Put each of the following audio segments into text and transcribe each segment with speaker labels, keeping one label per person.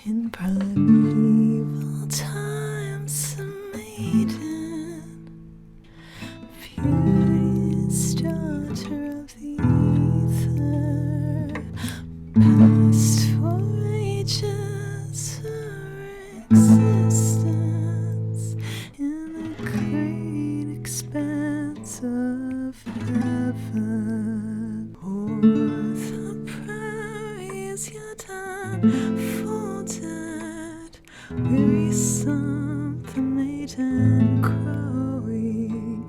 Speaker 1: In primeval times, a maiden, beauteous daughter of the ether, passed for ages her existence in the great expanse of heaven. O'er the prairies yet enfolded, wearisome the maiden crowing,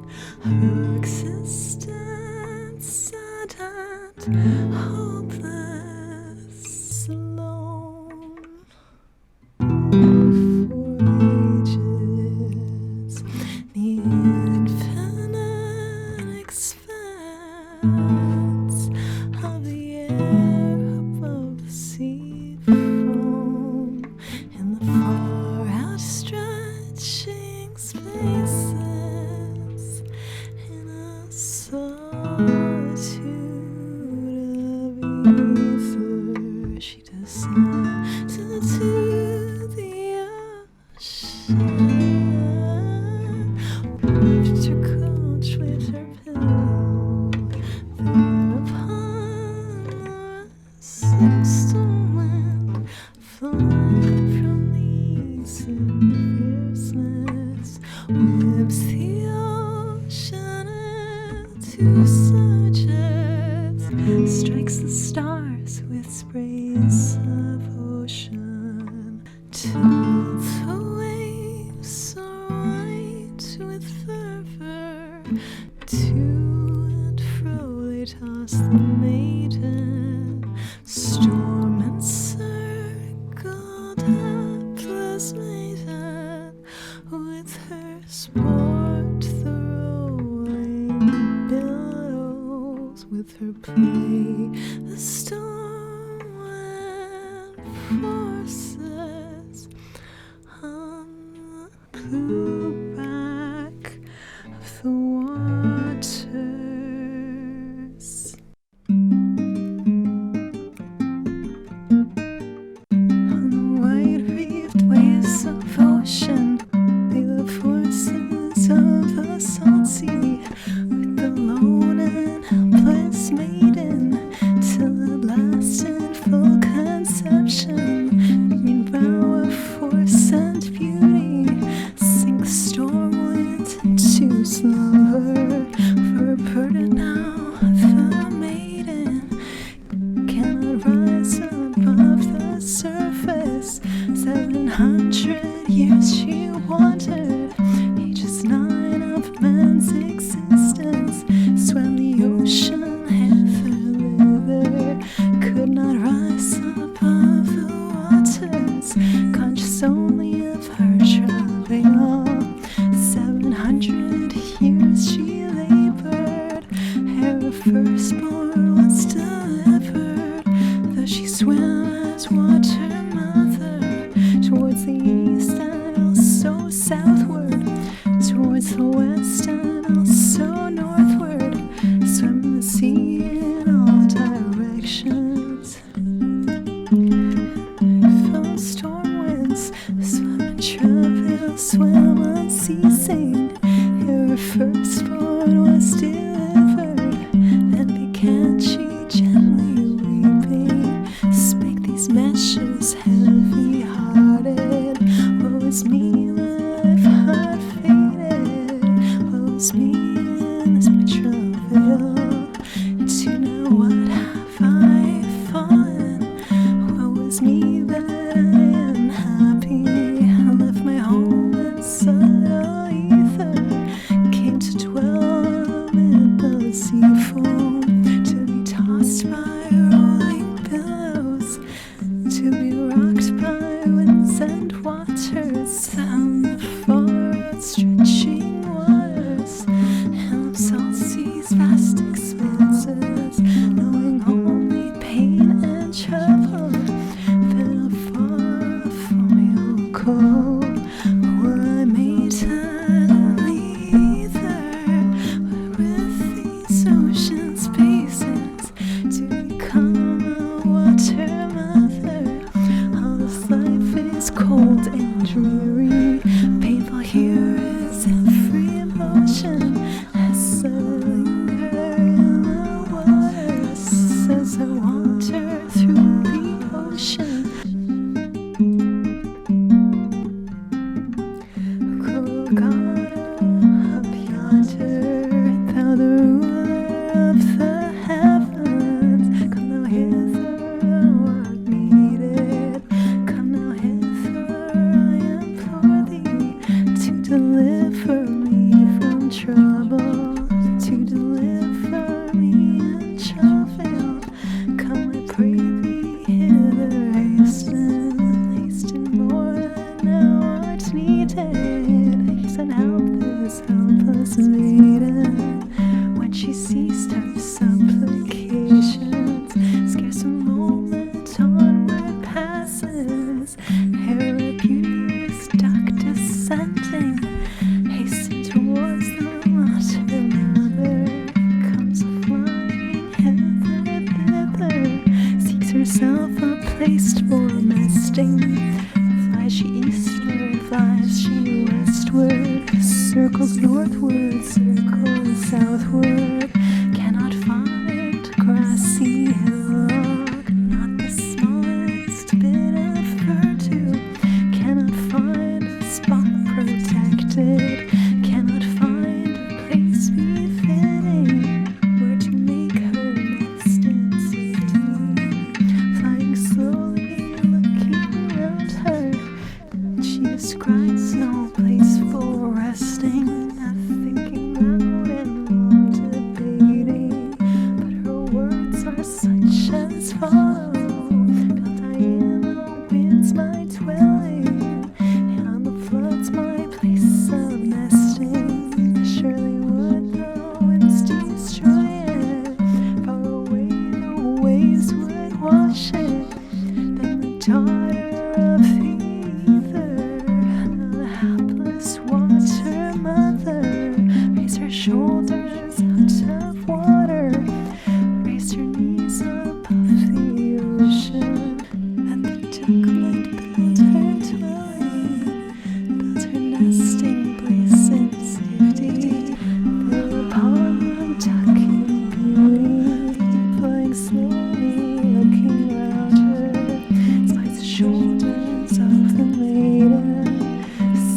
Speaker 1: her existence sad and hopeless, alone for ages, the infinite expanse of the air above the sea foam, in the far outstretching spaces, in a solitude of ether, she descends into the ocean, wrapped her couch with her pillow. Thereupon the rising storm wind, flying from the east in fierceness, whips the ocean into surges, strikes the stars with sprays of ocean, till the waves are white with fervor. To and fro they toss the maiden, storm-encircled, hapless maiden, with her sport the rolling billows, with her play the storm and forces on the blue back of the waters. On the white-reefed waves of ocean, they the forces of the salt sea, with the lone and helpless maiden, till at last in full conception, green bow of force and beauty, sink the storm winds into slumber. For a burden now, the maiden cannot rise above the surface. 700 years she wandered, ages 9 of man's existence, swam the ocean hither, thither, could not rise above the waters, conscious only of her travail. 700 years she labored, ere her firstborn was delivered, though she swam as water mother, towards the east and also southward, towards the west and also northward, swam the sea in all directions. From storm winds, swam in travail, swam unceasing, ere her firstborn was delivered. Then began she gently weeping, spake these measures heavy-hearted. Woe is me, my life hard fated. Woe is me in this my travail. Into now what have I fallen? Woe is me that I am happy. I left my home in subtle ether, came to dwell amid the sea foam, to be tossed by rolling billows, to be rocked by winds and waters, down the far outstretching waters, and of salt seas vast expanses, knowing only pain and trouble. Then afar from your call, were I maiden in the ether, but with these ocean spaces, to become a water mother, all this life is cold and dreary. Painful here is every emotion as I linger in the waters, as I wander through the ocean. Colorado up yonder, thou the ruler of the heavens, come thou hither, thou art needed. Come now hither, I implore thee, to deliver me from trouble, to deliver me in travail. Come, I pray thee, hither hasten, hasten more than thou art needed. Hasten, help this helpless maiden. When she ceased her supplications, scarce a moment onward passes. Ere a beauteous duck descending, hasten towards the water mother, comes flying hither, thither, seeks herself a place for nesting. Flies she eastward, flies she westward, circles northward, circles southward, cannot find grassy hillock, not the smallest bit of verdure, cannot find a spot protected, cannot find a place befitting where to make her nest in safety. Flying slowly, looking around her, she descries no place for resting, not thinking loud and long debating, but her words are such as follow. Built I in the winds my dwelling, and on the floods my place of nesting. Surely would the winds destroy it, far away the waves would wash it. Then the daughter of the ether, the hapless water mother, raised her shoulders out of water, raised her knees above the ocean, that the duck might build her dwelling, build her nesting place in safety. Thereupon the duck in beauty, flying slowly, looking round her, spies the shoulders of the maiden,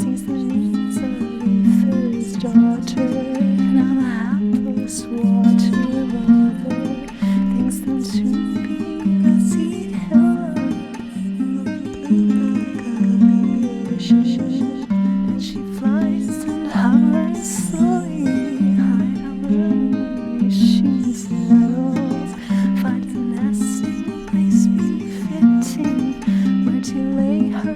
Speaker 1: sees the needs of Ether's daughter, now the hapless water mother thinks them to be grassy hillock, blue back of the ocean. Then she flies and hovers slowly, high on the knees she settles, finds a nesting place befitting, where to lay her